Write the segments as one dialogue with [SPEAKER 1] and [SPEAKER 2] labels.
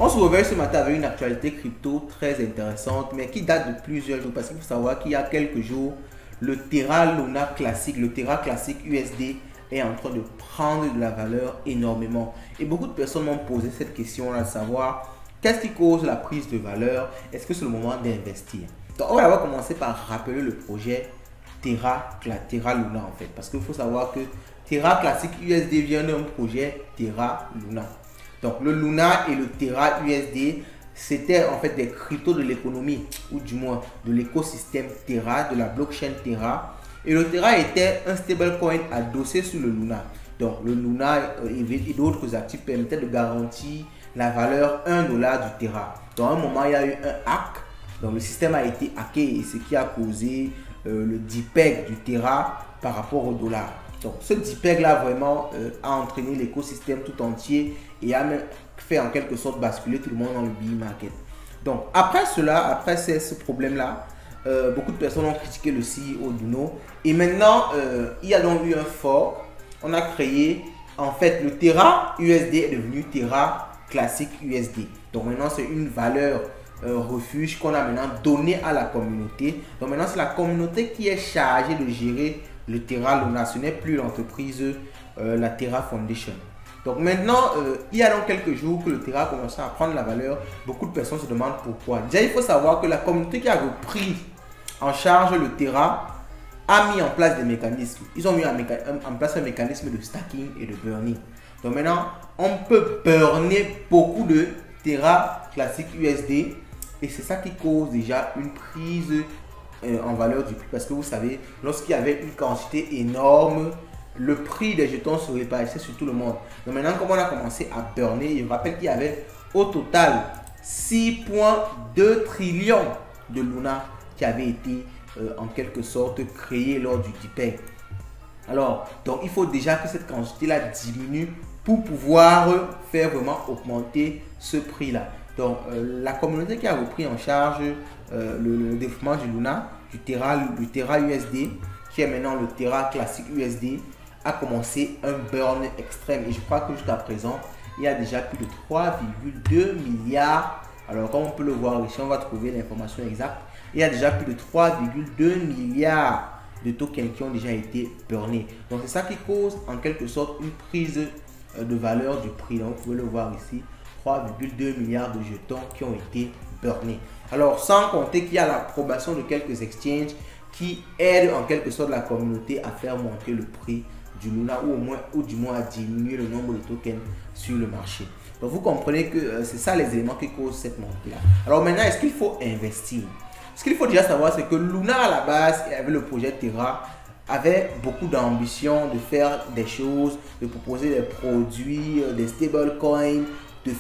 [SPEAKER 1] On se réveille ce matin avec une actualité crypto très intéressante, mais qui date de plusieurs jours. Parce qu'il faut savoir qu'il y a quelques jours, le Terra Luna classique, le Terra classique USD est en train de prendre de la valeur énormément. Et beaucoup de personnes m'ont posé cette question-là, de savoir qu'est-ce qui cause la prise de valeur? Est-ce que c'est le moment d'investir? Donc, on va d'abord commencer par rappeler le projet Terra Luna en fait. Parce qu'il faut savoir que Terra classique USD vient d'un projet Terra Luna. Donc le Luna et le Terra USD, c'était en fait des cryptos de l'économie, ou du moins de l'écosystème Terra, de la blockchain Terra. Et le Terra était un stablecoin adossé sur le Luna. Donc le Luna et d'autres actifs permettaient de garantir la valeur $1 du Terra. Dans un moment, il y a eu un hack. Donc le système a été hacké et ce qui a causé le DPEG du Terra par rapport au dollar. Donc ce DPEG là vraiment a entraîné l'écosystème tout entier et a même fait en quelque sorte basculer tout le monde dans le bull market. Donc après cela, après ce problème là, beaucoup de personnes ont critiqué le CEO d'Uno et maintenant il y a donc eu un fork. On a créé en fait le Terra USD est devenu Terra classique USD. Donc maintenant c'est une valeur refuge qu'on a maintenant donné à la communauté. Donc maintenant c'est la communauté qui est chargée de gérer le Terra Luna. Ce n'est plus l'entreprise la Terra Foundation. Donc maintenant il y a donc quelques jours que le Terra a commencé à prendre la valeur. Beaucoup de personnes se demandent pourquoi. Déjà il faut savoir que la communauté qui a repris en charge le Terra a mis en place des mécanismes. Ils ont mis en place un mécanisme de stacking et de burning. Donc maintenant on peut burner beaucoup de Terra classique USD et c'est ça qui cause déjà une prise en valeur du prix. Parce que vous savez, lorsqu'il y avait une quantité énorme, le prix des jetons se répartissait sur tout le monde. Donc maintenant, comme on a commencé à burner, je vous rappelle qu'il y avait au total 6,2 trillions de Luna qui avaient été en quelque sorte créés lors du DPEG. Alors, donc il faut déjà que cette quantité-là diminue pour pouvoir faire vraiment augmenter ce prix-là. Donc, la communauté qui a repris en charge le développement du Luna, du Terra USD, qui est maintenant le Terra classique USD, a commencé un burn extrême. Et je crois que jusqu'à présent, il y a déjà plus de 3,2 milliards. Alors, comme on peut le voir ici, on va trouver l'information exacte. Il y a déjà plus de 3,2 milliards de tokens qui ont déjà été burnés. Donc, c'est ça qui cause en quelque sorte une prise de valeur du prix. Donc, vous pouvez le voir ici. 3,2 milliards de jetons qui ont été burnés. Alors, sans compter qu'il y a l'approbation de quelques exchanges qui aident en quelque sorte la communauté à faire monter le prix du Luna ou du moins à diminuer le nombre de tokens sur le marché. Donc, vous comprenez que c'est ça les éléments qui causent cette montée-là. Alors maintenant, est-ce qu'il faut investir? Ce qu'il faut déjà savoir, c'est que Luna à la base, avec le projet Terra, avait beaucoup d'ambition de faire des choses, de proposer des produits, des stablecoins, de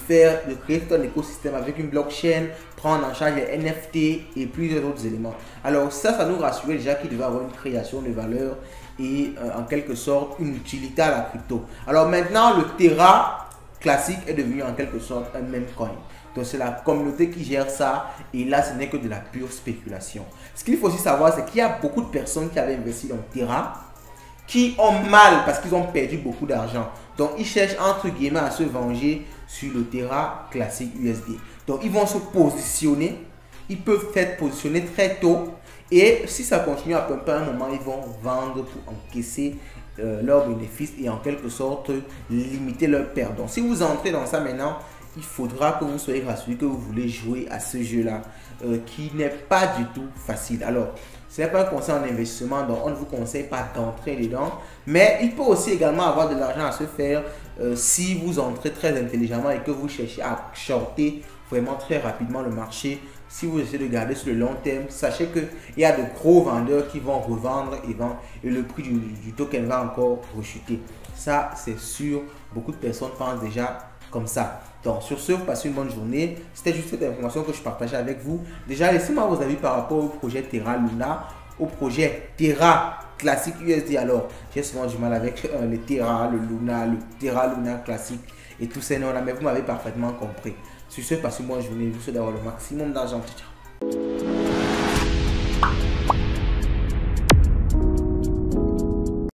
[SPEAKER 1] créer tout un écosystème avec une blockchain, prendre en charge les NFT et plusieurs autres éléments. Alors ça nous rassurait déjà qu'il devait avoir une création de valeur et en quelque sorte une utilité à la crypto. Alors maintenant le Terra classique est devenu en quelque sorte un meme coin. Donc c'est la communauté qui gère ça et là ce n'est que de la pure spéculation. Ce qu'il faut aussi savoir, c'est qu'il y a beaucoup de personnes qui avaient investi dans Terra qui ont mal parce qu'ils ont perdu beaucoup d'argent. Donc ils cherchent entre guillemets à se venger sur le Terra classique USD. Donc ils vont se positionner, ils peuvent être positionnés très tôt et si ça continue à pumper à un moment, ils vont vendre pour encaisser leurs bénéfices et en quelque sorte limiter leurs pertes. Donc si vous entrez dans ça maintenant, il faudra que vous soyez rassuré que vous voulez jouer à ce jeu-là qui n'est pas du tout facile. Alors, ce n'est pas un conseil en investissement, donc on ne vous conseille pas d'entrer dedans. Mais il peut aussi également avoir de l'argent à se faire si vous entrez très intelligemment et que vous cherchez à shorter vraiment très rapidement le marché. Si vous essayez de garder sur le long terme, sachez qu'il y a de gros vendeurs qui vont revendre et le prix du token va encore rechuter. Ça, c'est sûr, beaucoup de personnes pensent déjà comme ça. Donc sur ce, vous passez une bonne journée. C'était juste cette information que je partageais avec vous. Déjà, laissez-moi vos avis par rapport au projet Terra Luna, au projet Terra classique USD. Alors, j'ai souvent du mal avec le Terra, le Luna, le Terra Luna classique et tous ces noms-là, mais vous m'avez parfaitement compris. Sur ce, passez une bonne journée. Je vous souhaite d'avoir le maximum d'argent. Ciao.